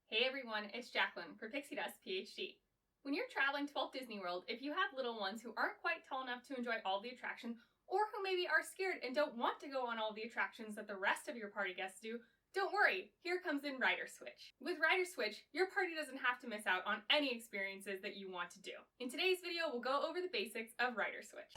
Hey everyone, it's Jacqueline for Pixie Dust PhD. When you're traveling to Walt Disney World, if you have little ones who aren't quite tall enough to enjoy all the attractions, or who maybe are scared and don't want to go on all the attractions that the rest of your party guests do, don't worry, here comes in Rider Switch. With Rider Switch, your party doesn't have to miss out on any experiences that you want to do. In today's video, we'll go over the basics of Rider Switch.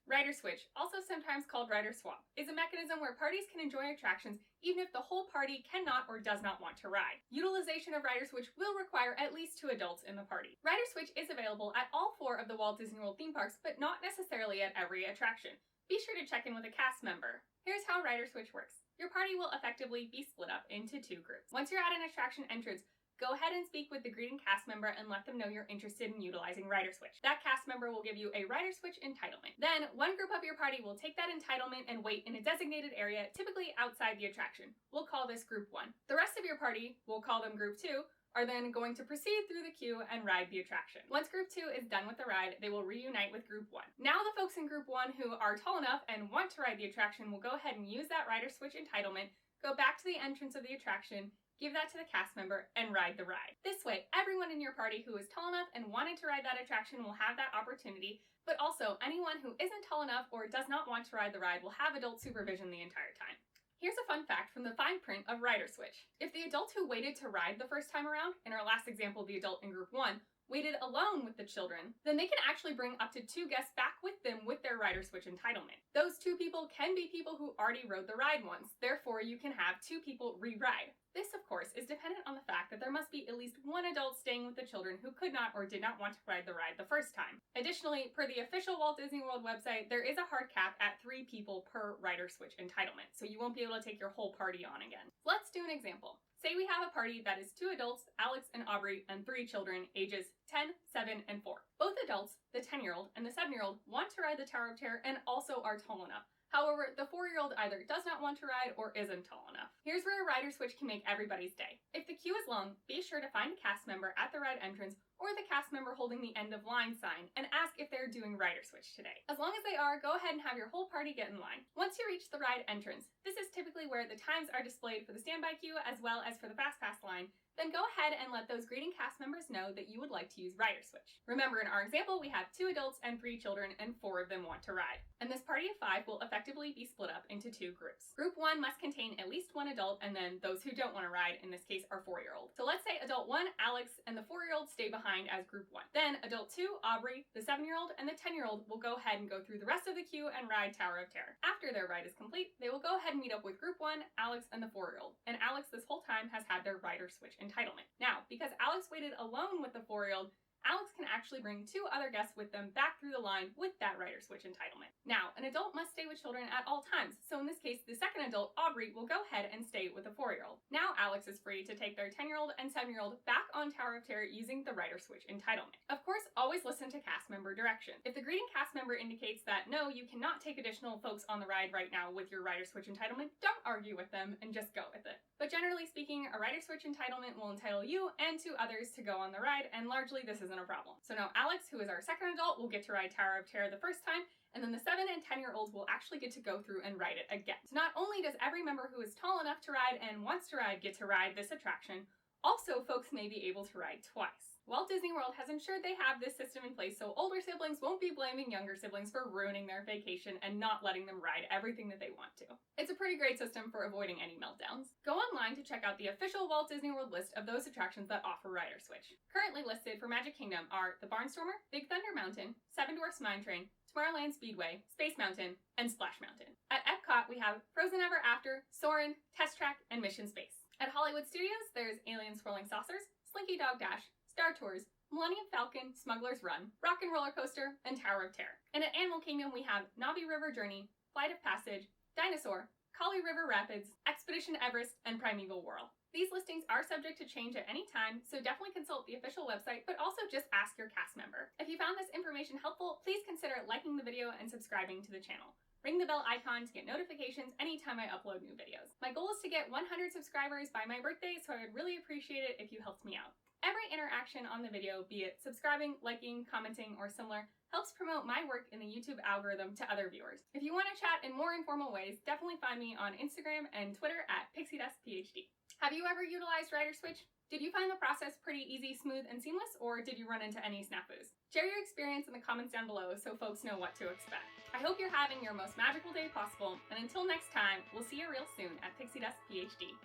Rider Switch, also sometimes called Rider Swap, is a mechanism where parties can enjoy attractions even if the whole party cannot or does not want to ride. Utilization of Rider Switch will require at least 2 adults in the party. Rider Switch is available at all 4 of the Walt Disney World theme parks, but not necessarily at every attraction. Be sure to check in with a cast member. Here's how Rider Switch works. Your party will effectively be split up into 2 groups. Once you're at an attraction entrance, go ahead and speak with the greeting cast member and let them know you're interested in utilizing Rider Switch. That cast member will give you a Rider Switch entitlement. Then, one group of your party will take that entitlement and wait in a designated area, typically outside the attraction. We'll call this Group 1. The rest of your party, we'll call them Group 2, are then going to proceed through the queue and ride the attraction. Once Group 2 is done with the ride, they will reunite with Group 1. Now the folks in Group 1 who are tall enough and want to ride the attraction will go ahead and use that Rider Switch entitlement, go back to the entrance of the attraction, give that to the cast member, and ride the ride. This way, everyone in your party who is tall enough and wanted to ride that attraction will have that opportunity, but also anyone who isn't tall enough or does not want to ride the ride will have adult supervision the entire time. Here's a fun fact from the fine print of Rider Switch. If the adult who waited to ride the first time around, in our last example the adult in Group 1, waited alone with the children, then they can actually bring up to 2 guests back with them with their Rider Switch entitlement. Those 2 people can be people who already rode the ride once, therefore you can have 2 people re-ride. This, of course, is dependent on the fact that there must be at least 1 adult staying with the children who could not or did not want to ride the ride the first time. Additionally, per the official Walt Disney World website, there is a hard cap at 3 people per Rider Switch entitlement, so you won't be able to take your whole party on again. Let's do an example. Say we have a party that is 2 adults, Alex and Aubrey, and 3 children, ages 10, 7, and 4. Both adults, the 10-year-old and the 7-year-old, want to ride the Tower of Terror and also are tall enough. However, the 4-year-old either does not want to ride or isn't tall enough. Here's where a Rider Switch can make everybody's day. If the queue is long, be sure to find a cast member at the ride entrance or the cast member holding the end of line sign and ask if they're doing Rider Switch today. As long as they are, go ahead and have your whole party get in line. Once you reach the ride entrance, this is typically where the times are displayed for the standby queue as well as for the Fast Pass line. Then go ahead and let those greeting cast members know that you would like to use Rider Switch. Remember, in our example, we have 2 adults and 3 children, and 4 of them want to ride. And this party of 5 will effectively be split up into 2 groups. Group 1 must contain at least 1 adult, and then those who don't want to ride, in this case, are 4-year-old. So let's say adult 1, Alex, and the 4-year-old stay behind as Group 1. Then adult 2, Aubrey, the 7-year-old, and the 10-year-old will go ahead and go through the rest of the queue and ride Tower of Terror. After their ride is complete, they will go ahead and meet up with Group 1, Alex, and the 4-year-old. And Alex this whole time has had their Rider Switch entitlement. Now, because Alex waited alone with the 4-year-old, Alex can actually bring 2 other guests with them back through the line with that Rider Switch entitlement. Now, an adult must stay with children at all times, so in this case, the second adult, Aubrey, will go ahead and stay with the 4-year-old. Now Alex is free to take their 10-year-old and 7-year-old back on Tower of Terror using the Rider Switch entitlement. Of course, always listen to cast member direction. If the greeting cast member indicates that no, you cannot take additional folks on the ride right now with your Rider Switch entitlement, don't argue with them and just go with it. But generally speaking, a Rider Switch entitlement will entitle you and 2 others to go on the ride, and largely this isn't a problem. So now Alex, who is our second adult, will get to ride Tower of Terror the first time, and then the 7 and 10-year-olds will actually get to go through and ride it again. So not only does every member who is tall enough to ride and wants to ride get to ride this attraction, also folks may be able to ride twice. Walt Disney World has ensured they have this system in place so older siblings won't be blaming younger siblings for ruining their vacation and not letting them ride everything that they want to. It's a pretty great system for avoiding any meltdowns. Go online to check out the official Walt Disney World list of those attractions that offer Rider Switch. Currently listed for Magic Kingdom are the Barnstormer, Big Thunder Mountain, Seven Dwarfs Mine Train, Tomorrowland Speedway, Space Mountain, and Splash Mountain. At Epcot, we have Frozen Ever After, Soarin', Test Track, and Mission Space. At Hollywood Studios, there's Alien Swirling Saucers, Slinky Dog Dash, Star Tours, Millennium Falcon, Smuggler's Run, Rock and Roller Coaster, and Tower of Terror. And at Animal Kingdom, we have Na'vi River Journey, Flight of Passage, Dinosaur, Kali River Rapids, Expedition Everest, and Primeval Whirl. These listings are subject to change at any time, so definitely consult the official website, but also just ask your cast member. If you found this information helpful, please consider liking the video and subscribing to the channel. Ring the bell icon to get notifications anytime I upload new videos. My goal is to get 100 subscribers by my birthday, so I would really appreciate it if you helped me out. Every interaction on the video, be it subscribing, liking, commenting, or similar, helps promote my work in the YouTube algorithm to other viewers. If you want to chat in more informal ways, definitely find me on Instagram and Twitter at PixieDustPhD. Have you ever utilized Writer Switch? Did you find the process pretty easy, smooth, and seamless, or did you run into any snafus? Share your experience in the comments down below so folks know what to expect. I hope you're having your most magical day possible, and until next time, we'll see you real soon at PixieDustPhD.